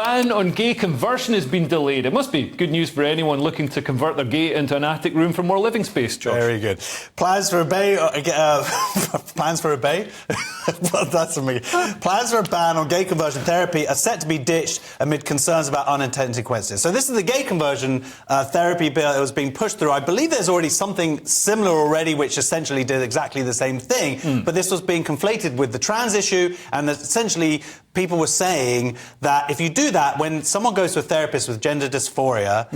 ban on gay conversion has been delayed. It must be good news for anyone looking to convert their gay into an attic room for more living space, Josh. Very good. Plans for a bay... plans for a bay? Well, that's amazing. Plans for a ban on gay conversion therapy are set to be ditched amid concerns about unintended consequences. So this is the gay conversion therapy bill that was being pushed through. I believe there's already something similar already which essentially did exactly the same thing, but this was being conflated with the trans issue, and essentially people were saying that if you do that, when someone goes to a therapist with gender dysphoria,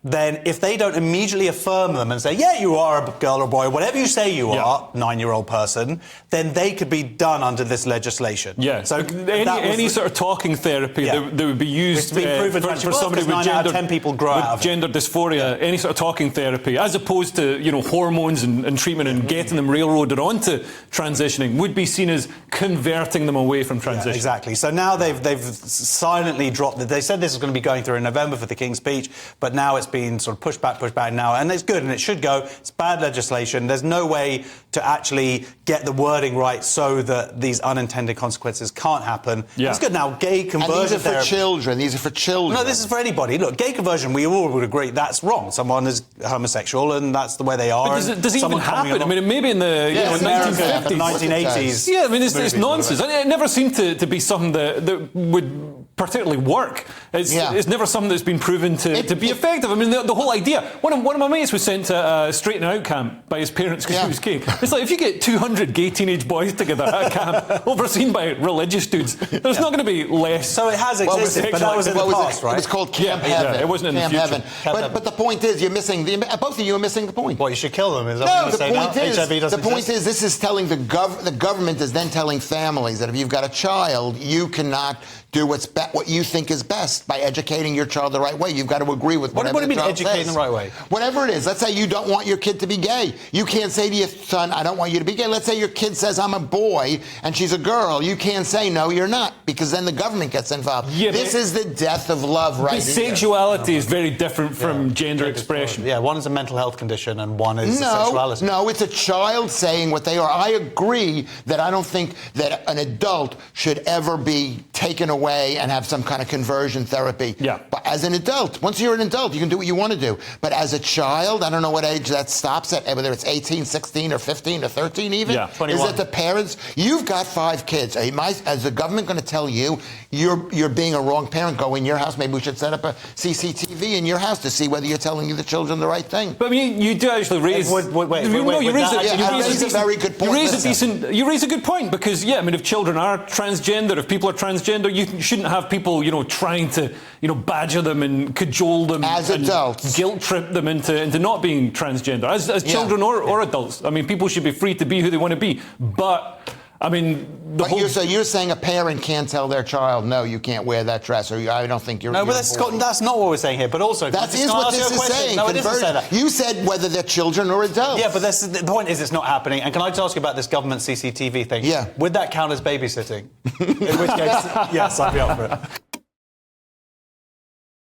then if they don't immediately affirm them and say, yeah, you are a girl or boy, whatever you say you are, 9-year-old person, then they could be done under this legislation. Yeah. So any sort of talking therapy that would be used for somebody with 9 out of 10 people grow out of gender dysphoria, any sort of talking therapy, as opposed to, you know, hormones and treatment and getting them railroaded onto transitioning, would be seen as converting them away from transition. Exactly. So now they've silently dropped it. They said this was going to be going through in November for the King's Speech, but now it's been sort of pushed back now, and it's good and it should go. It's bad legislation. There's no way to actually get the wording right so that these unintended consequences can't happen. It's good. Now, gay conversion and these are for therapy. children. These are for children. No, this is for anybody. Look, gay conversion, we all would agree that's wrong. Someone is homosexual and that's the way they are. But does it even happen? I mean, maybe in the 1950s, 1980s. Yeah, I mean, it's nonsense. It never seemed to be something that would particularly work. It's never something that's been proven to be effective. I mean, the whole idea. One of my mates was sent to a straighten out camp by his parents because he was gay. It's like, if you get 200 gay teenage boys together at a camp, overseen by religious dudes, there's not going to be less. So it has existed, but that was in the past, right? It was called Camp Heaven. Yeah, it wasn't in the future. Heaven. But the point is, you're missing both of you are missing the point. What, you should kill them? Is that what you're saying now? HIV doesn't the point is, this is telling the government is then telling families that if you've got a child, you cannot do what you think is best by educating your child the right way. You've got to agree with whatever What do you mean the child educating says. the right way? Whatever it is. Let's say you don't want your kid to be gay. You can't say to your son, I don't want you to be gay. Let's say your kid says, I'm a boy, and she's a girl. You can't say, no, you're not, because then the government gets involved. Yeah, this is the death of love right here. Sexuality is very different from gender expression. Yeah, one is a mental health condition and one is sexuality. No, it's a child saying what they are. I agree that I don't think that an adult should ever be taken away and have some kind of conversion therapy. Yeah. But as an adult, once you're an adult, you can do what you want to do. But as a child, I don't know what age that stops at, whether it's 18, 16, or 15, or 13 even. Yeah, 21. Is it the parents? You've got 5 kids. Is the government going to tell you you're being a wrong parent? Go in your house. Maybe we should set up a CCTV in your house to see whether you're telling the children the right thing. But I mean, you do actually raise... You raise a very good point. You raise a good point, because, I mean, if children are transgender, if people are transgender, you shouldn't have people, trying to, badger them and cajole them as adults, guilt trip them into not being transgender as children or adults. I mean, people should be free to be who they want to be, but I mean, so you're saying a parent can't tell their child, no, you can't wear that dress, or I don't think you're... No, but that's not what we're saying here. But also... That is what this is saying. No, it isn't saying that. You said whether they're children or adults. Yeah, but the point is it's not happening. And can I just ask you about this government CCTV thing? Yeah. Would that count as babysitting? In which case, yes, I'd be up for it.